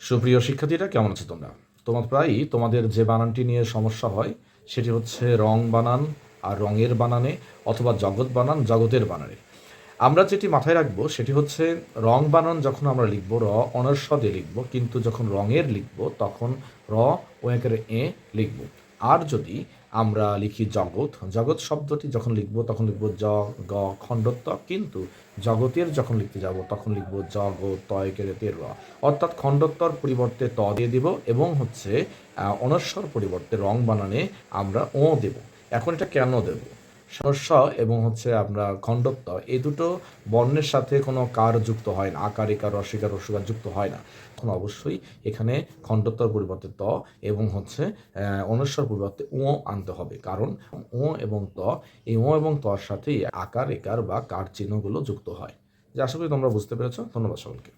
সুপ্রিয় শিক্ষার্থীরা, কেমন আছো তোমরা? প্রায়ই তোমাদের যে বানানটি নিয়ে সমস্যা হয় সেটি হচ্ছে রং বানান আর রঙের বানানে, অথবা জগৎ বানান জগতের বানানে। আমরা যেটি মাথায় রাখবো সেটি হচ্ছে রং বানান যখন আমরা লিখব র অনস্ব দিয়ে লিখব, কিন্তু যখন রঙের লিখব তখন র ও একের এ লিখব। আর যদি আমরা লিখি জগৎ, জগৎ শব্দটি যখন লিখব তখন লিখব জ গ খণ্ডত্ব, কিন্তু জগতের যখন লিখতে যাব তখন লিখব জ গ ত একের তের র। অর্থাৎ খণ্ডত্বর পরিবর্তে ত দিয়ে দিব এবং হচ্ছে অনস্বর পরিবর্তে রং বানানে আমরা ও দেব। এখন এটা কেন দেব? স্ব এবং হচ্ছে আমরা খণ্ডত্ব, এই দুটো বর্ণের সাথে কোনো কার যুক্ত হয় না, আকার ইকার রসিকার রসুকার যুক্ত হয় না। তখন অবশ্যই এখানে খণ্ডত্বর পরিবর্তে ত এবং হচ্ছে অনুস্বর পরিবর্তে ও আনতে হবে, কারণ ও এবং ত, এই ও এবং তর সাথে আকার একার বা কার চিহ্নগুলো যুক্ত হয়। যে আশা করি তোমরা বুঝতে পেরেছো। ধন্যবাদ সকলকে।